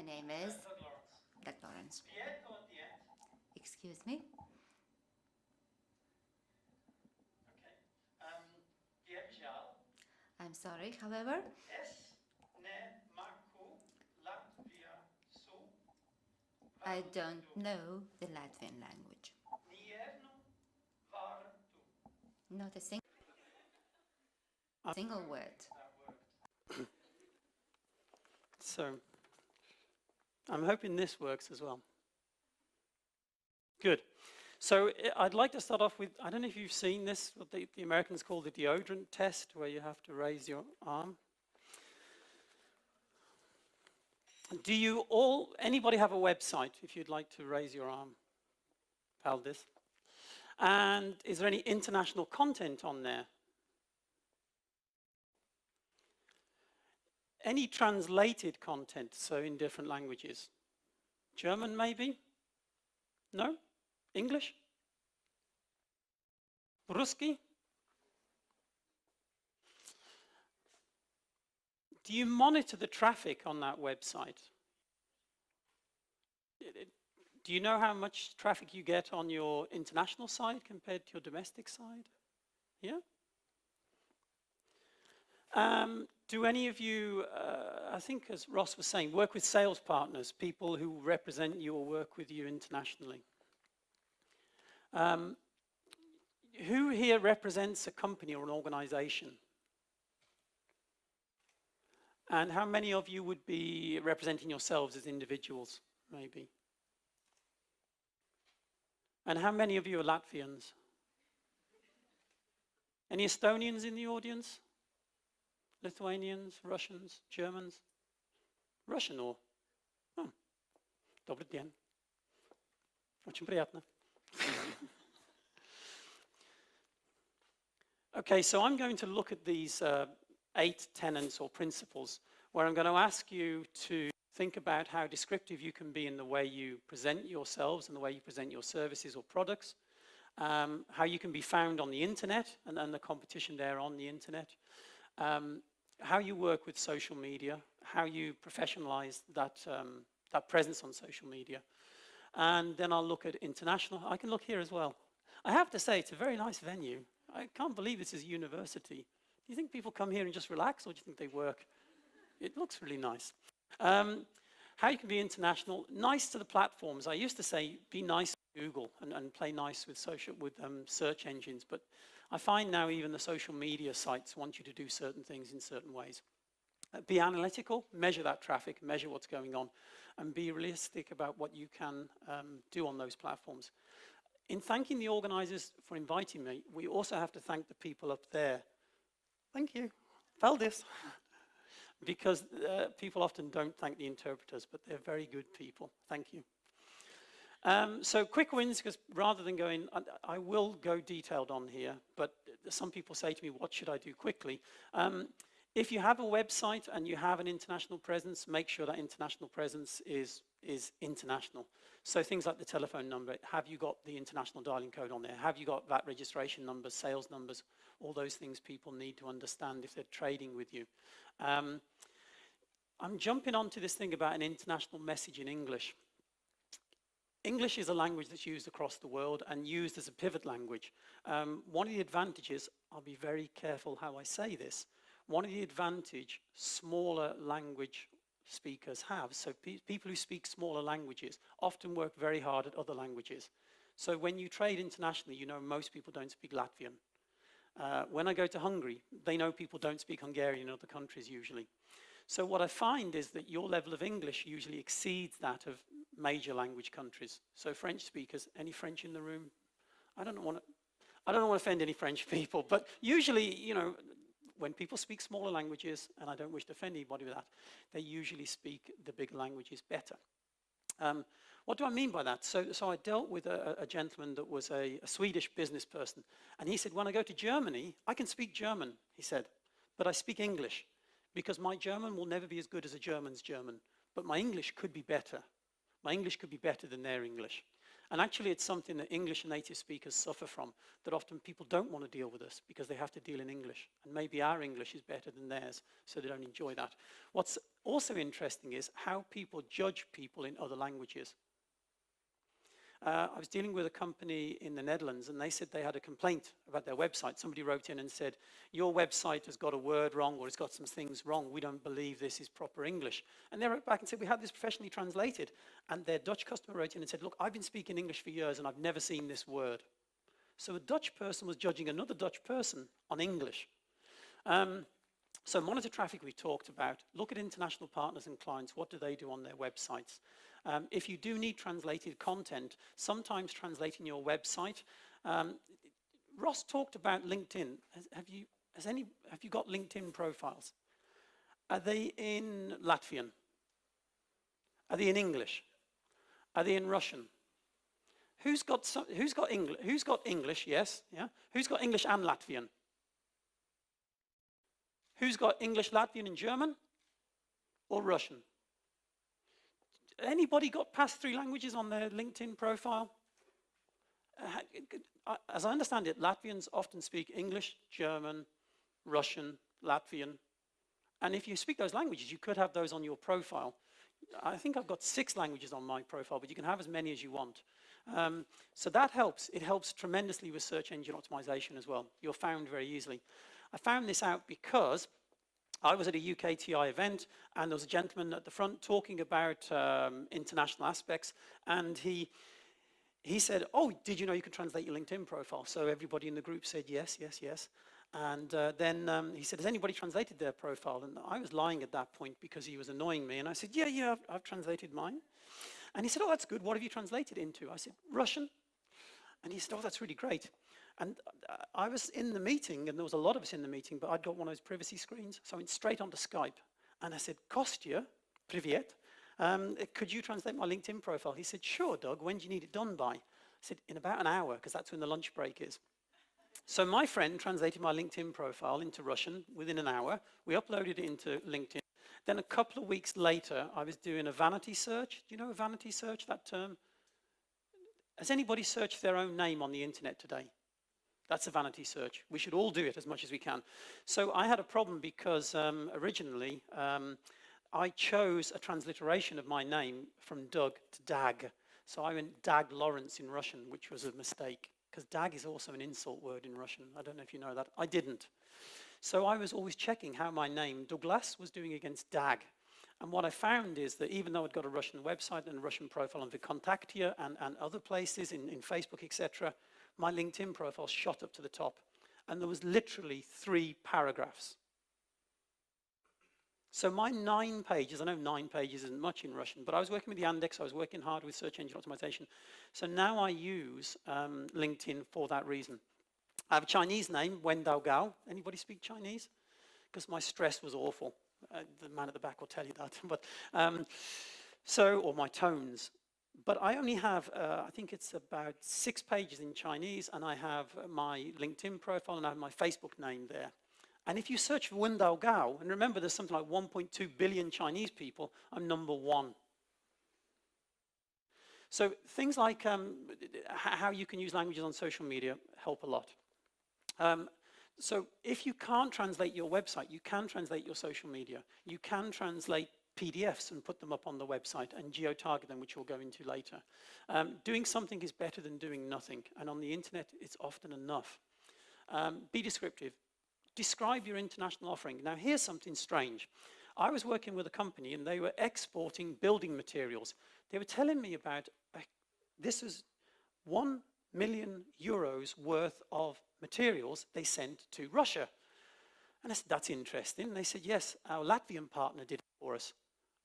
name is Lawrence. Excuse me. I'm sorry, however, I don't know the Latvian language. Not a single word. So, I'm hoping this works as well. Good. So I'd like to start off with, I don't know if you've seen this, what the Americans call the deodorant test, where you have to raise your arm. Do you all, anybody have a website if you'd like to raise your arm? Valdis. And is there any international content on there? Any translated content, so in different languages? German maybe? No? English? Ruski? Do you monitor the traffic on that website? Do you know how much traffic you get on your international side compared to your domestic side? Yeah? Do any of you, I think as Ross was saying, work with sales partners, people who represent you or work with you internationally? Who here represents a company or an organization? And how many of you would be representing yourselves as individuals, maybe? And how many of you are Latvians? Any Estonians in the audience? Lithuanians, Russians, Germans? Russian or? Oh, добрый день. Очень приятно. Okay, so I'm going to look at these 8 tenets or principles, where I'm going to ask you to think about how descriptive you can be in the way you present yourselves and the way you present your services or products, how you can be found on the internet and the competition there on the internet, how you work with social media, how you professionalize that, that presence on social media. And then I'll look at international. I can look here as well. I have to say, it's a very nice venue. I can't believe this is a university. Do you think people come here and just relax, or do you think they work? It looks really nice. How you can be international, nice to the platforms. I used to say, be nice to Google and play nice with search engines, but I find now even the social media sites want you to do certain things in certain ways. Be analytical, measure that traffic, measure what's going on, and be realistic about what you can do on those platforms. In thanking the organizers for inviting me, we also have to thank the people up there. Thank you. Valdis. Because people often don't thank the interpreters, but they're very good people. Thank you. So quick wins, because rather than going, I will go detailed on here, but some people say to me, what should I do quickly? If you have a website and you have an international presence, make sure that international presence is international. So things like the telephone number, have you got the international dialing code on there? Have you got VAT registration numbers, sales numbers, all those things people need to understand if they're trading with you. I'm jumping onto this thing about an international message in English. English is a language that's used across the world and used as a pivot language. One of the advantages, I'll be very careful how I say this, one of the advantage smaller language speakers have, so people who speak smaller languages often work very hard at other languages. So when you trade internationally, you know most people don't speak Latvian. When I go to Hungary, they know people don't speak Hungarian in other countries usually. So what I find is that your level of English usually exceeds that of major language countries. So French speakers, any French in the room? I don't want to offend any French people, but usually, you know, when people speak smaller languages, and I don't wish to offend anybody with that, they usually speak the bigger languages better. What do I mean by that? So I dealt with a gentleman that was a Swedish business person, and he said, when I go to Germany, I can speak German, he said, but I speak English, because my German will never be as good as a German's German, but my English could be better. My English could be better than their English. And actually it's something that English native speakers suffer from, that often people don't want to deal with us because they have to deal in English. And maybe our English is better than theirs, so they don't enjoy that. What's Also interesting is how people judge people in other languages. I was dealing with a company in the Netherlands, and they said they had a complaint about their website. Somebody wrote in and said, your website has got a word wrong, or it's got some things wrong. We don't believe this is proper English. And they wrote back and said, we had this professionally translated. And their Dutch customer wrote in and said, look, I've been speaking English for years, and I've never seen this word. So a Dutch person was judging another Dutch person on English. So monitor traffic we talked about. Look at international partners and clients. What do they do on their websites? If you do need translated content, sometimes translating your website. Ross talked about LinkedIn. Have you got LinkedIn profiles? Are they in Latvian? Are they in English? Are they in Russian? Who's got English? Yes, yeah. Who's got English and Latvian? Who's got English, Latvian, and German? Or Russian? Anybody got past 3 languages on their LinkedIn profile? As I understand it, Latvians often speak English, German, Russian, Latvian. And if you speak those languages, you could have those on your profile. I think I've got 6 languages on my profile, but you can have as many as you want. So that helps. It helps tremendously with search engine optimization as well. You're found very easily. I found this out because I was at a UKTI event, and there was a gentleman at the front talking about international aspects, and he said, oh, did you know you can translate your LinkedIn profile? So everybody in the group said yes, yes, yes. And then he said, has anybody translated their profile? And I was lying at that point because he was annoying me, and I said, yeah, I've translated mine. And he said, oh, that's good. What have you translated into? I said, Russian. And he said, oh, that's really great. And I was in the meeting, and there was a lot of us in the meeting, but I'd got one of those privacy screens, so I went straight onto Skype. And I said, Kostya, привет, could you translate my LinkedIn profile? He said, sure, Doug, when do you need it done by? I said, in about an hour, because that's when the lunch break is. So my friend translated my LinkedIn profile into Russian within an hour. We uploaded it into LinkedIn. Then a couple of weeks later, I was doing a vanity search. Do you know a vanity search, that term? Has anybody searched their own name on the internet today? That's a vanity search. We should all do it as much as we can. So I had a problem because originally I chose a transliteration of my name from Doug to Dag. So I went Dag Lawrence in Russian, which was a mistake, because Dag is also an insult word in Russian. I don't know if you know that. I didn't. So I was always checking how my name, Douglas, was doing against Dag. And what I found is that even though I'd got a Russian website and a Russian profile on Kontaktia and other places in Facebook, etc., my LinkedIn profile shot up to the top. And there was literally 3 paragraphs. So my 9 pages, I know 9 pages isn't much in Russian, but I was working with Yandex, I was working hard with search engine optimization. So now I use LinkedIn for that reason. I have a Chinese name, Wen Dao Gao. Anybody speak Chinese? Because my stress was awful. The man at the back will tell you that. But, or my tones. But I only have, I think it's about 6 pages in Chinese, and I have my LinkedIn profile and I have my Facebook name there. And if you search for Wen Dao Gao, and remember there's something like 1.2 billion Chinese people, I'm number 1. So things like how you can use languages on social media help a lot. So if you can't translate your website, you can translate your social media. You can translate PDFs and put them up on the website and geo-target them, which we'll go into later. Doing something is better than doing nothing. And on the internet, it's often enough. Be descriptive. Describe your international offering. Now, here's something strange. I was working with a company, and they were exporting building materials. They were telling me about, this is 1 million euros worth of materials they sent to Russia. And I said, that's interesting. And they said, yes, our Latvian partner did it for us.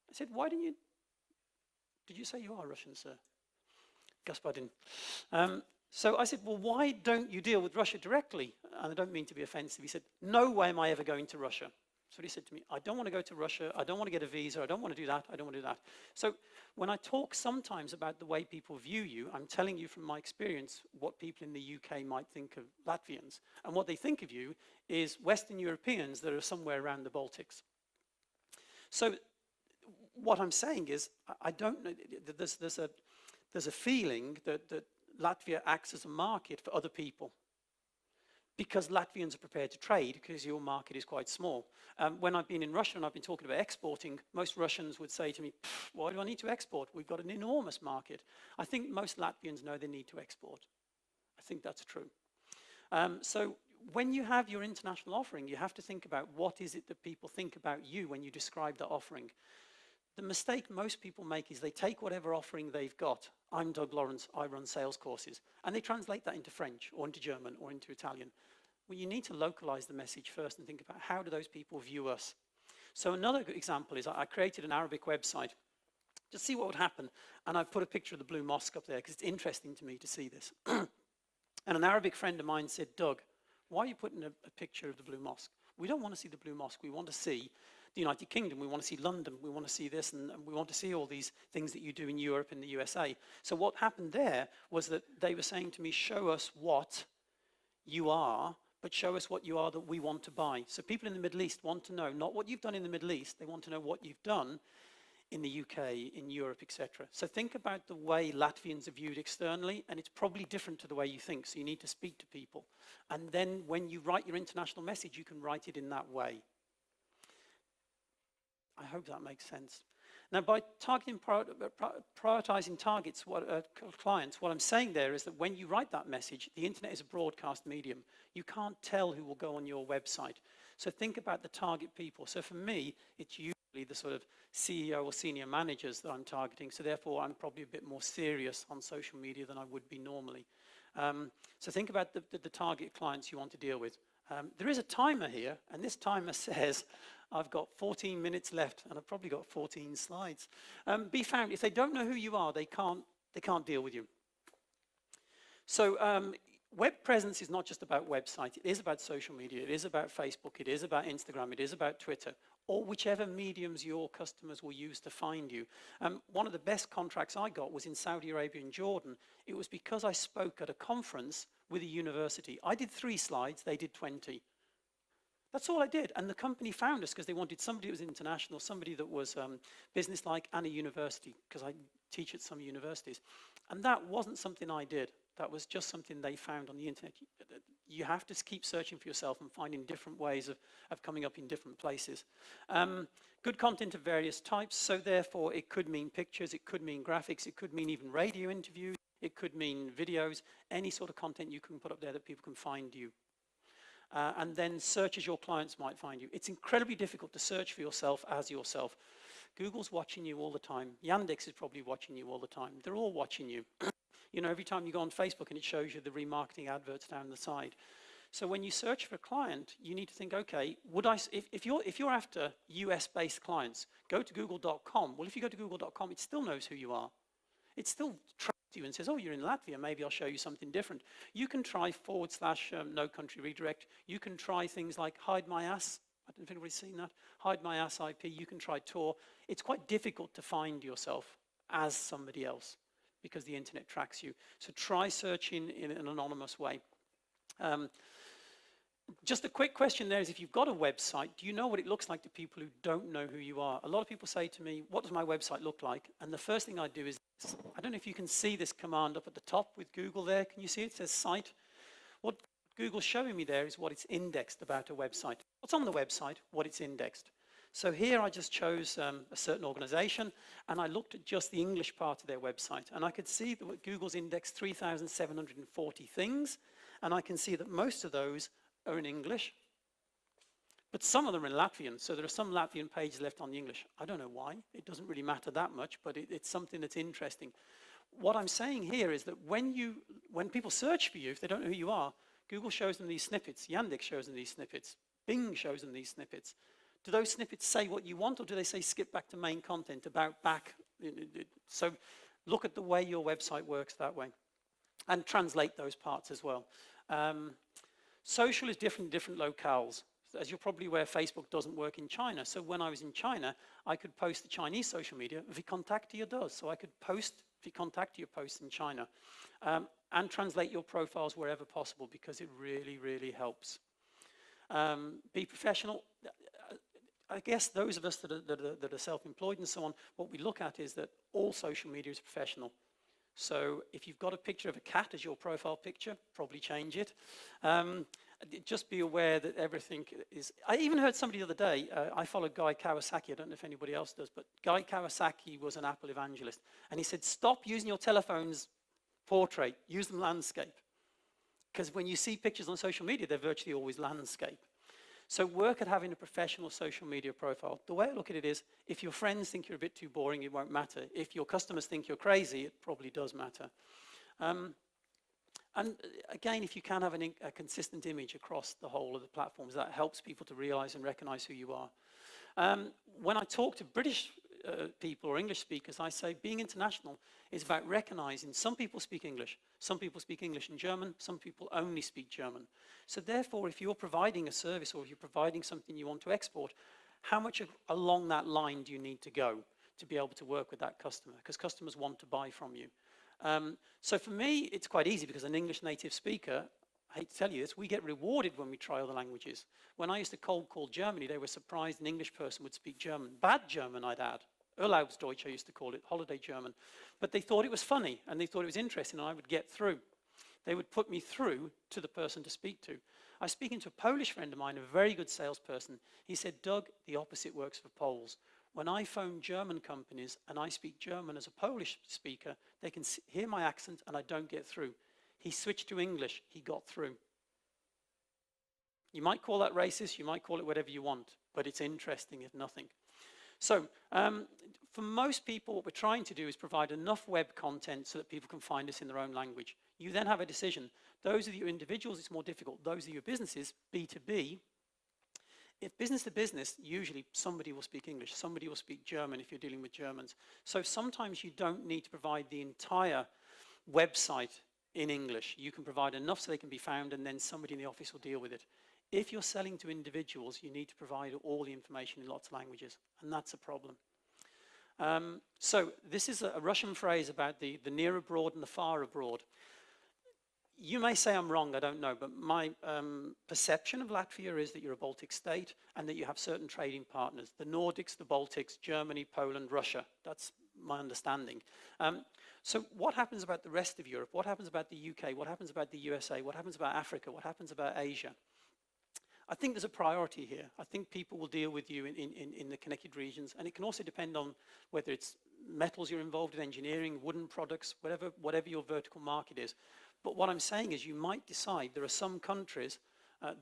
I said, why didn't you, did you say you are Russian, sir? Господин. So I said, well, why don't you deal with Russia directly? And I don't mean to be offensive. He said, no way am I ever going to Russia. So he said to me, I don't want to go to Russia. I don't want to get a visa. I don't want to do that. I don't want to do that. So when I talk sometimes about the way people view you, I'm telling you from my experience what people in the UK might think of Latvians. And what they think of you is Western Europeans that are somewhere around the Baltics. So what I'm saying is, I don't know, there's a feeling that Latvia acts as a market for other people. because Latvians are prepared to trade because your market is quite small. When I've been in Russia and I've been talking about exporting, most Russians would say to me, why do I need to export? We've got an enormous market. I think most Latvians know they need to export. I think that's true. So when you have your international offering, you have to think about what is it that people think about you when you describe the offering. The mistake most people make is they take whatever offering they've got. I'm Doug Lawrence, I run sales courses. And they translate that into French or into German or into Italian. Well, you need to localize the message first and think about how do those people view us. So another good example is I created an Arabic website. Just see what would happen. And I've put a picture of the Blue Mosque up there because it's interesting to me to see this. And an Arabic friend of mine said, Doug, why are you putting a picture of the Blue Mosque? We don't want to see the Blue Mosque. We want to see the United Kingdom. We want to see London. We want to see this, and we want to see all these things that you do in Europe and the USA. So what happened there was that they were saying to me, show us what you are, but show us what you are that we want to buy. So people in the Middle East want to know not what you've done in the Middle East. They want to know what you've done in the UK, in Europe, etc. So think about the way Latvians are viewed externally, and it's probably different to the way you think, so you need to speak to people. And then when you write your international message, you can write it in that way. I hope that makes sense. Now, by targeting, prioritizing targets, clients, what I'm saying there is that when you write that message, the internet is a broadcast medium. You can't tell who will go on your website. So think about the target people. So for me, it's usually the sort of CEO or senior managers that I'm targeting. So therefore, I'm probably a bit more serious on social media than I would be normally. So think about the target clients you want to deal with. There is a timer here, and this timer says, I've got 14 minutes left, and I've probably got 14 slides. Be found. If they don't know who you are, they can't deal with you. So web presence is not just about website. It is about social media. It is about Facebook. It is about Instagram. It is about Twitter, or whichever mediums your customers will use to find you. One of the best contracts I got was in Saudi Arabia and Jordan. It was because I spoke at a conference with a university. I did 3 slides. They did 20. That's all I did. And the company found us because they wanted somebody that was international, somebody that was business-like, and a university, because I teach at some universities. And that wasn't something I did. That was just something they found on the internet. You have to keep searching for yourself and finding different ways of coming up in different places. Good content of various types. So therefore, it could mean pictures. It could mean graphics. It could mean even radio interviews. It could mean videos. Any sort of content you can put up there that people can find you. And then search as your clients might find you. It's incredibly difficult to search for yourself as yourself. Google's watching you all the time. Yandex is probably watching you all the time. They're all watching you. You know, every time you go on Facebook and it shows you the remarketing adverts down the side. So when you search for a client, you need to think, okay, if you're after US-based clients, go to google.com. Well, if you go to google.com, it still knows who you are. It still tracks you and says, oh, you're in Latvia, maybe I'll show you something different. You can try / no country redirect. You can try things like hide my ass. I don't know if anybody's seen that. Hide my ass IP. You can try Tor. It's quite difficult to find yourself as somebody else because the internet tracks you. So try searching in an anonymous way. Just a quick question there is, if you've got a website, do you know what it looks like to people who don't know who you are? A lot of people say to me, what does my website look like? And the first thing I do is this. I don't know if you can see this command up at the top with Google there. Can you see it? It says site. What Google's showing me there is what it's indexed about a website. What's on the website, what it's indexed. So here I just chose a certain organization, and I looked at just the English part of their website. And I could see that Google's indexed 3,740 things, and I can see that most of those are in English, but some of them are in Latvian, so there are some Latvian pages left on the English. I don't know why. It doesn't really matter that much, but it's something that's interesting. What I'm saying here is that when people search for you, if they don't know who you are, Google shows them these snippets, Yandex shows them these snippets, Bing shows them these snippets. Do those snippets say what you want, or do they say skip back to main content, about back? So look at the way your website works that way, and translate those parts as well. Social is different in different locales. As you're probably aware, Facebook doesn't work in China. So when I was in China, I could post the Chinese social media. Vkontakte does. So I could post Vkontakte posts in China and translate your profiles wherever possible, because it really, really helps. Be professional. I guess those of us that are self-employed and so on, what we look at is that all social media is professional. So if you've got a picture of a cat as your profile picture, probably change it. Just be aware that everything is... I even heard somebody the other day, I follow Guy Kawasaki, I don't know if anybody else does, but Guy Kawasaki was an Apple evangelist, and he said, stop using your telephone's portrait, use them landscape. Because when you see pictures on social media, they're virtually always landscape. So work at having a professional social media profile. The way I look at it is, if your friends think you're a bit too boring, it won't matter. If your customers think you're crazy, it probably does matter. And again, if you can have a consistent image across the whole of the platforms, that helps people to realize and recognize who you are. When I talk to British people or English speakers, I say being international is about recognizing some people speak English, some people speak English and German, some people only speak German. So therefore, if you're providing a service or if you're providing something you want to export, how much along that line do you need to go to be able to work with that customer? Because customers want to buy from you. So for me, it's quite easy because an English native speaker, I hate to tell you this, we get rewarded when we try other languages. When I used to cold call Germany, they were surprised an English person would speak German. Bad German, I'd add. Urlaubsdeutsch, I used to call it, holiday German. But they thought it was funny and they thought it was interesting and I would get through. They would put me through to the person to speak to. I was speaking to a Polish friend of mine, a very good salesperson. He said, Doug, the opposite works for Poles. When I phone German companies and I speak German as a Polish speaker, they can hear my accent and I don't get through. He switched to English, he got through. You might call that racist, you might call it whatever you want, but it's interesting if nothing. So, for most people, what we're trying to do is provide enough web content so that people can find us in their own language. You then have a decision. Those of you individuals, it's more difficult. Those of you businesses, B2B, if business to business, usually somebody will speak English, somebody will speak German if you're dealing with Germans. So sometimes you don't need to provide the entire website in English. You can provide enough so they can be found and then somebody in the office will deal with it. If you're selling to individuals, you need to provide all the information in lots of languages, and that's a problem. So this is a Russian phrase about the near abroad and the far abroad. You may say I'm wrong, I don't know, but my perception of Latvia is that you're a Baltic state and that you have certain trading partners, the Nordics, the Baltics, Germany, Poland, Russia. That's my understanding. So what happens about the rest of Europe? What happens about the UK? What happens about the USA? What happens about Africa? What happens about Asia? I think there's a priority here. I think people will deal with you in the connected regions, and it can also depend on whether it's metals you're involved in, engineering, wooden products, whatever your vertical market is. But what I'm saying is you might decide there are some countries,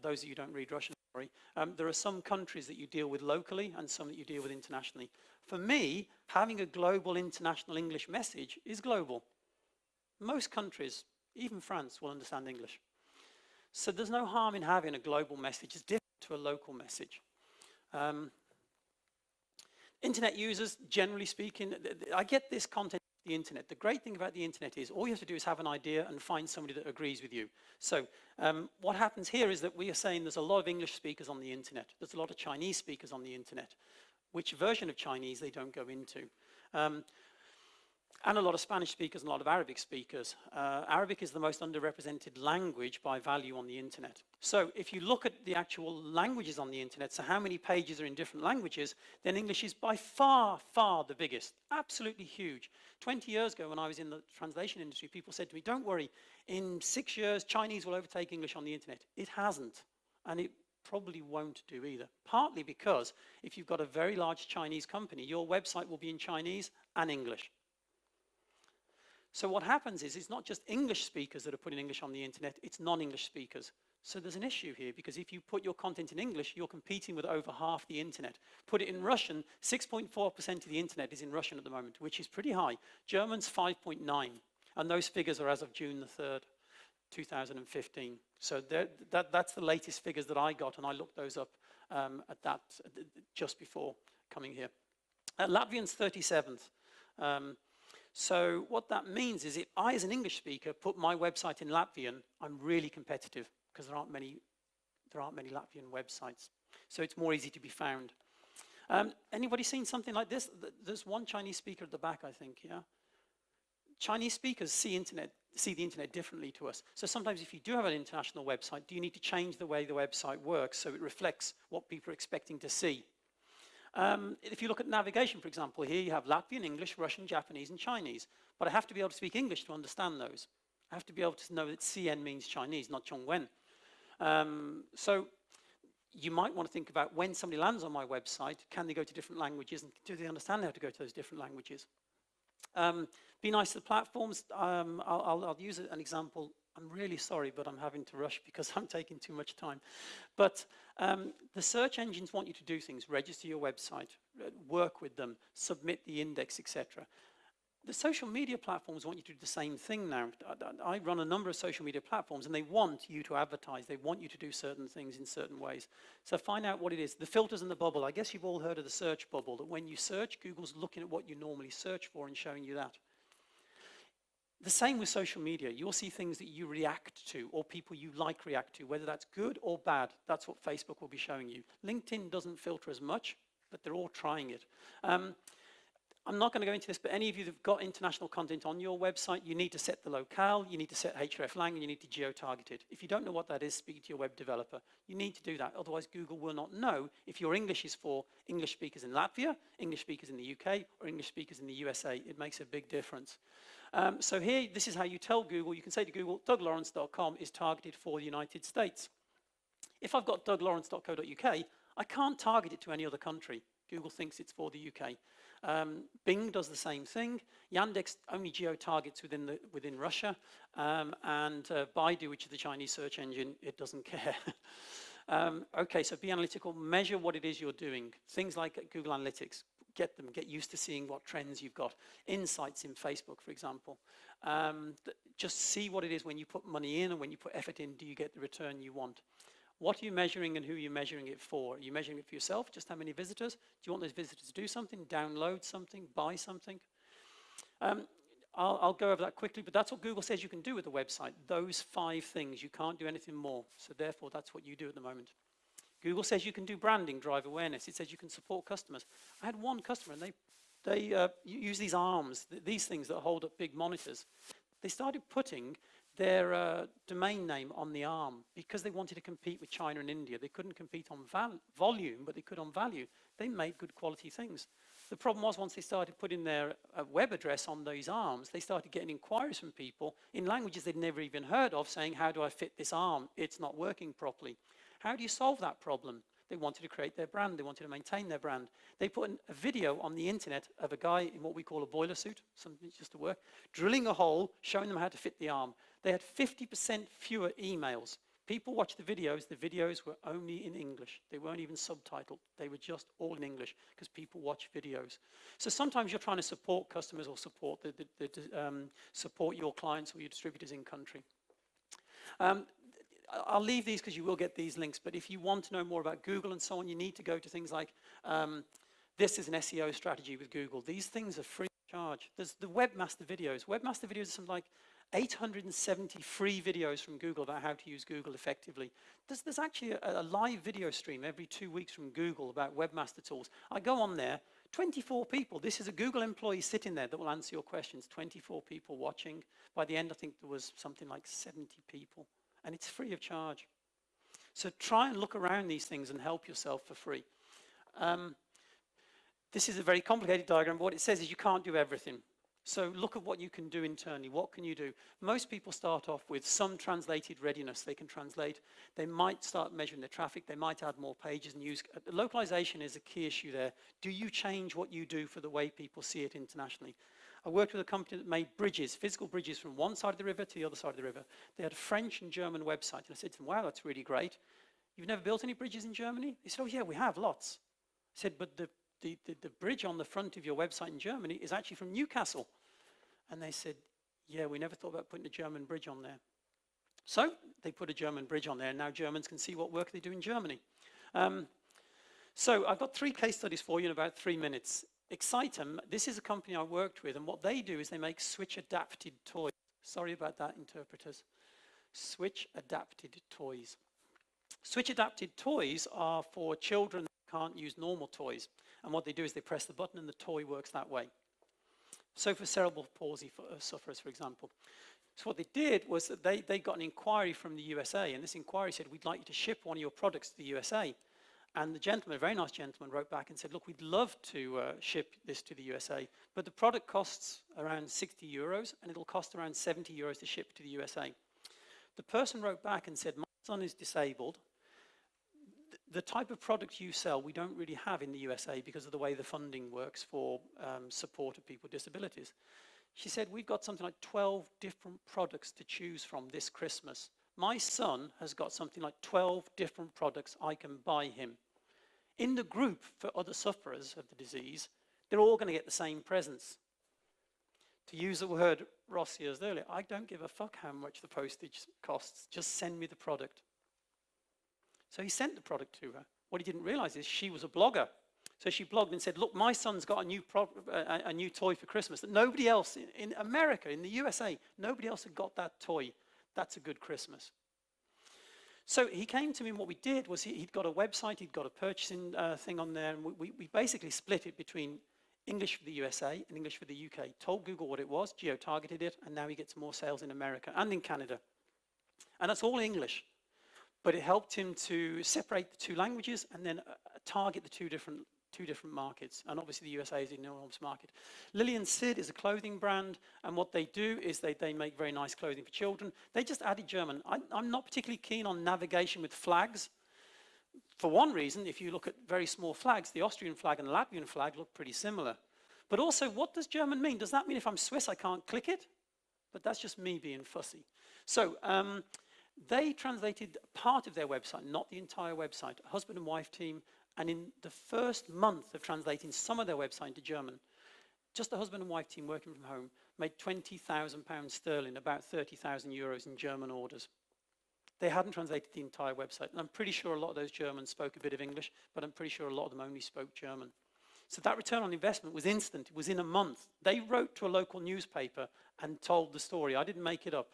those of you who don't read Russian, sorry, there are some countries that you deal with locally and some that you deal with internationally. For me, having a global international English message is global. Most countries, even France, will understand English. So there's no harm in having a global message. It's different to a local message. Internet users, generally speaking, I get this content on the internet. The great thing about the internet is all you have to do is have an idea and find somebody that agrees with you. So what happens here is that we are saying there's a lot of English speakers on the internet. There's a lot of Chinese speakers on the internet. Which version of Chinese they don't go into. And a lot of Spanish speakers and a lot of Arabic speakers. Arabic is the most underrepresented language by value on the internet. So if you look at the actual languages on the internet, so how many pages are in different languages, then English is by far, far the biggest. Absolutely huge. 20 years ago when I was in the translation industry, people said to me, don't worry, in 6 years, Chinese will overtake English on the internet. It hasn't. And it probably won't do either. Partly because if you've got a very large Chinese company, your website will be in Chinese and English. So what happens is it's not just English speakers that are putting English on the internet, it's non-English speakers. So there's an issue here because if you put your content in English, you're competing with over half the internet. Put it in Russian, 6.4% of the internet is in Russian at the moment, which is pretty high. German's 5.9, and those figures are as of June the 3rd, 2015. So that's the latest figures that I got, and I looked those up just before coming here. Latvian's 37th. So what that means is if I, as an English speaker, put my website in Latvian, I'm really competitive because there aren't many Latvian websites. So it's more easy to be found. Anybody seen something like this? There's one Chinese speaker at the back, I think, yeah? Chinese speakers see the internet differently to us. So sometimes if you do have an international website, do you need to change the way the website works so it reflects what people are expecting to see? If you look at navigation, for example, here you have Latvian, English, Russian, Japanese, and Chinese. But I have to be able to speak English to understand those. I have to be able to know that CN means Chinese, not Zhongwen. So you might want to think about when somebody lands on my website, can they go to different languages, and do they understand how to go to those different languages? Be nice to the platforms. I'll use an example. I'm really sorry, but I'm having to rush because I'm taking too much time. But the search engines want you to do things, register your website, work with them, submit the index, etc. The social media platforms want you to do the same thing now. I run a number of social media platforms and they want you to advertise. They want you to do certain things in certain ways. So find out what it is. The filters and the bubble. I guess you've all heard of the search bubble, that when you search, Google's looking at what you normally search for and showing you that. The same with social media. You'll see things that you react to or people you like react to, whether that's good or bad. That's what Facebook will be showing you. LinkedIn doesn't filter as much, but they're all trying it. I'm not going to go into this, but any of you that have got international content on your website, you need to set the locale, you need to set hreflang, and you need to geo-target it. If you don't know what that is, speak to your web developer. You need to do that, otherwise Google will not know if your English is for English speakers in Latvia, English speakers in the UK, or English speakers in the USA. It makes a big difference. So here, this is how you tell Google. You can say to Google, douglawrence.com is targeted for the United States. If I've got douglawrence.co.uk, I can't target it to any other country. Google thinks it's for the UK. Bing does the same thing. Yandex only geo-targets within Russia. And Baidu, which is the Chinese search engine, it doesn't care. Okay, so be analytical. Measure what it is you're doing. Things like Google Analytics. Get used to seeing what trends you've got. Insights in Facebook, for example. Just see what it is when you put money in and when you put effort in, do you get the return you want? What are you measuring and who are you measuring it for? Are you measuring it for yourself, just how many visitors? Do you want those visitors to do something, download something, buy something? I'll go over that quickly, but that's what Google says you can do with the website. Those 5 things, you can't do anything more. So therefore, that's what you do at the moment. Google says you can do branding, drive awareness. It says you can support customers. I had one customer and they use these arms, these things that hold up big monitors. They started putting their domain name on the arm because they wanted to compete with China and India. They couldn't compete on volume, but they could on value. They made good quality things. The problem was once they started putting their web address on those arms, they started getting inquiries from people in languages they'd never even heard of saying, how do I fit this arm? It's not working properly. How do you solve that problem? They wanted to create their brand. They wanted to maintain their brand. They put a video on the internet of a guy in what we call a boiler suit, something just to work, drilling a hole, showing them how to fit the arm. They had 50% fewer emails. People watched the videos were only in English. They weren't even subtitled. They were just all in English because people watch videos. So sometimes you're trying to support customers or support support your clients or your distributors in country. I'll leave these because you will get these links, but if you want to know more about Google and so on, you need to go to things like, this is an SEO strategy with Google. These things are free of charge. There's the webmaster videos. Webmaster videos are something like 870 free videos from Google about how to use Google effectively. There's actually a live video stream every 2 weeks from Google about webmaster tools. I go on there, 24 people. This is a Google employee sitting there that will answer your questions. 24 people watching. By the end, I think there was something like 70 people. And it's free of charge. So try and look around these things and help yourself for free. This is a very complicated diagram, but what it says is you can't do everything. So look at what you can do internally. What can you do? Most people start off with some translated readiness. They can translate. They might start measuring their traffic. They might add more pages and use. Localization is a key issue there. Do you change what you do for the way people see it internationally? I worked with a company that made bridges, physical bridges from one side of the river to the other side of the river. They had a French and German website. And I said to them, wow, that's really great. You've never built any bridges in Germany? They said, oh yeah, we have lots. I said, but the bridge on the front of your website in Germany is actually from Newcastle. And they said, yeah, we never thought about putting a German bridge on there. So they put a German bridge on there, and now Germans can see what work they do in Germany. So I've got 3 case studies for you in about 3 minutes. Excitem, this is a company I worked with, and what they do is they make switch-adapted toys. Sorry about that, interpreters. Switch-adapted toys. Switch-adapted toys are for children that can't use normal toys. And what they do is they press the button and the toy works that way. So for cerebral palsy sufferers, for example. So what they did was that they got an inquiry from the USA, and this inquiry said, we'd like you to ship one of your products to the USA. And the gentleman, a very nice gentleman, wrote back and said, look, we'd love to ship this to the USA, but the product costs around 60 euros, and it'll cost around 70 euros to ship to the USA. The person wrote back and said, my son is disabled. The type of product you sell, we don't really have in the USA because of the way the funding works for support of people with disabilities. She said, we've got something like 12 different products to choose from this Christmas. My son has got something like 12 different products I can buy him. In the group for other sufferers of the disease, they're all going to get the same presents. To use the word Ross used earlier, I don't give a fuck how much the postage costs, just send me the product. So he sent the product to her. What he didn't realize is she was a blogger. So she blogged and said, look, my son's got a new toy for Christmas that nobody else in America, in the USA, nobody else had got that toy. That's a good Christmas. So he came to me, and what we did was he'd got a website, he'd got a purchasing thing on there, and we basically split it between English for the USA and English for the UK. Told Google what it was, geo-targeted it, and now he gets more sales in America and in Canada. And that's all English. But it helped him to separate the two languages and then target the two different markets. And obviously the USA is an enormous market. Lily and Sid is a clothing brand, and what they do is they make very nice clothing for children. They just added German. I'm not particularly keen on navigation with flags. For one reason, if you look at very small flags, the Austrian flag and the Latvian flag look pretty similar. But also, what does German mean? Does that mean if I'm Swiss I can't click it? But that's just me being fussy. So they translated part of their website, not the entire website, a husband and wife team, and in the first month of translating some of their website into German, just the husband and wife team working from home made £20,000 sterling, about 30,000 euros in German orders. They hadn't translated the entire website, and I'm pretty sure a lot of those Germans spoke a bit of English, but I'm pretty sure a lot of them only spoke German. So that return on investment was instant. It was in a month. They wrote to a local newspaper and told the story. I didn't make it up.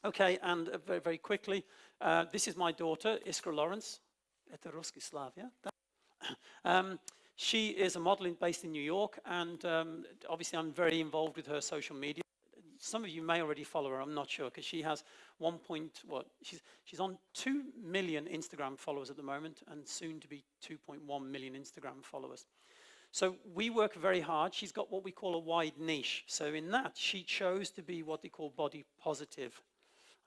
Okay, and very, very quickly, this is my daughter, Iskra Lawrence. She is a model based in New York, and obviously I'm very involved with her social media. Some of you may already follow her, I'm not sure, because she has she's on 2 million Instagram followers at the moment, and soon to be 2.1 million Instagram followers. So we work very hard. She's got what we call a wide niche. So in that, she chose to be what they call body positive.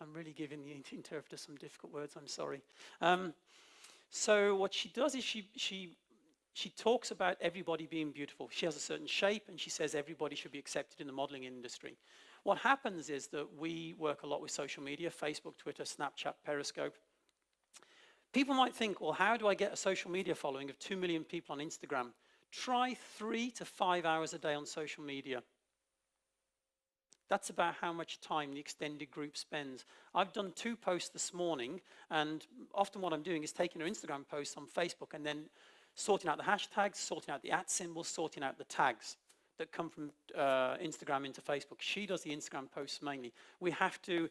I'm really giving the interpreter some difficult words, I'm sorry. So what she does is she talks about everybody being beautiful. She has a certain shape, and she says everybody should be accepted in the modeling industry. What happens is that we work a lot with social media, Facebook, Twitter, Snapchat, Periscope. People might think, well, how do I get a social media following of 2 million people on Instagram? Try 3 to 5 hours a day on social media. That's about how much time the extended group spends. I've done 2 posts this morning, and often what I'm doing is taking her Instagram posts on Facebook and then sorting out the hashtags, sorting out the @ symbols, sorting out the tags that come from Instagram into Facebook. She does the Instagram posts mainly. We have to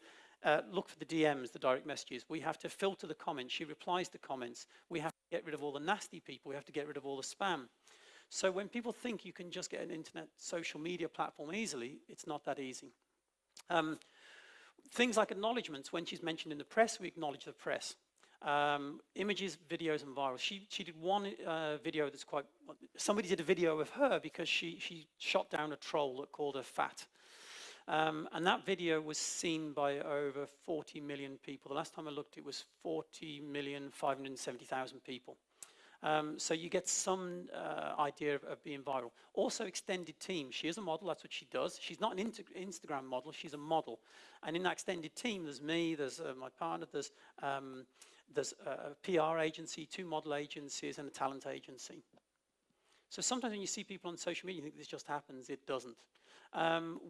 look for the DMs, the direct messages. We have to filter the comments. She replies to comments. We have to get rid of all the nasty people. We have to get rid of all the spam. So when people think you can just get an internet social media platform easily, it's not that easy. Things like acknowledgements. When she's mentioned in the press, we acknowledge the press. Images, videos, and viral. She did one video that's quite... Somebody did a video of her because she shot down a troll that called her fat. And that video was seen by over 40 million people. The last time I looked, it was 40,570,000 people. So you get some idea of being viral. Also extended team. She is a model, that's what she does. She's not an Instagram model, she's a model. And in that extended team, there's me, there's my partner, there's a PR agency, 2 model agencies, and a talent agency. So sometimes when you see people on social media, you think this just happens. It doesn't.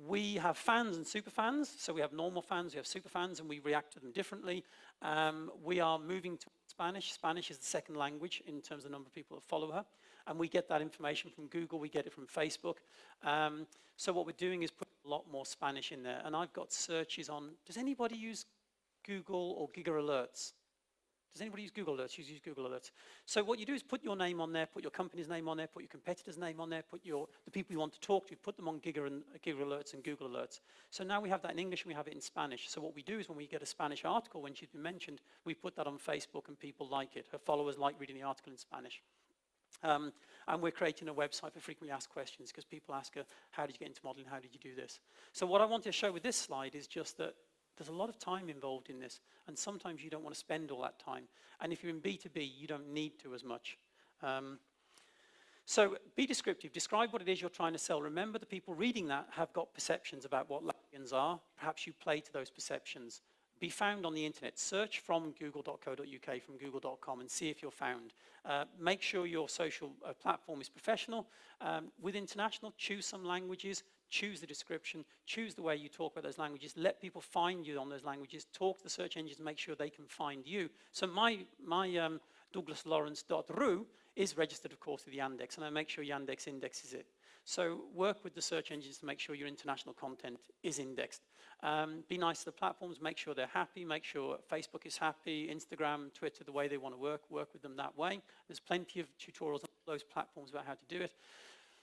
We have fans and super fans. So we have normal fans, we have super fans, and we react to them differently. We are moving to Spanish. Spanish is the 2nd language in terms of the number of people that follow her. And we get that information from Google, we get it from Facebook. So what we're doing is putting a lot more Spanish in there. And I've got searches on, does anybody use Google or Giga Alerts? Does anybody use Google Alerts? Use Google Alerts. So what you do is put your name on there, put your company's name on there, put your competitor's name on there, put the people you want to talk to, put them on Giga Alerts and Google Alerts. So now we have that in English and we have it in Spanish. So what we do is when we get a Spanish article, when she's been mentioned, we put that on Facebook and people like it. Her followers like reading the article in Spanish. And we're creating a website for frequently asked questions because people ask her, how did you get into modeling? How did you do this? So what I want to show with this slide is just that there's a lot of time involved in this, and sometimes you don't want to spend all that time. And if you're in B2B, you don't need to as much. So be descriptive. Describe what it is you're trying to sell. Remember, the people reading that have got perceptions about what LIAAs are. Perhaps you play to those perceptions. Be found on the internet. Search from google.co.uk, from google.com, and see if you're found. Make sure your social platform is professional. With international, choose some languages. Choose the description, choose the way you talk about those languages, let people find you on those languages, talk to the search engines, make sure they can find you. So my douglaslawrence.ru is registered, of course, with Yandex, and I make sure Yandex indexes it. So work with the search engines to make sure your international content is indexed. Be nice to the platforms, make sure they're happy, make sure Facebook is happy, Instagram, Twitter, the way they want to work with them that way. There's plenty of tutorials on those platforms about how to do it.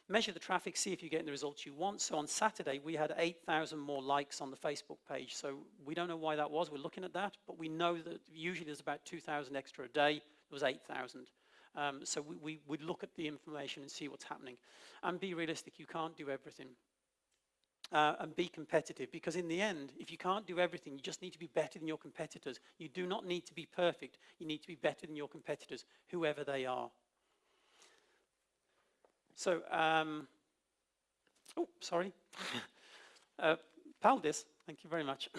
Measure the traffic, see if you're getting the results you want. So on Saturday, we had 8,000 more likes on the Facebook page. So we don't know why that was. We're looking at that. But we know that usually there's about 2,000 extra a day. There was 8,000. So we would look at the information and see what's happening. And be realistic. You can't do everything. And be competitive. Because in the end, if you can't do everything, you just need to be better than your competitors. You do not need to be perfect. You need to be better than your competitors, whoever they are. So, oh, sorry. Paldis, thank you very much.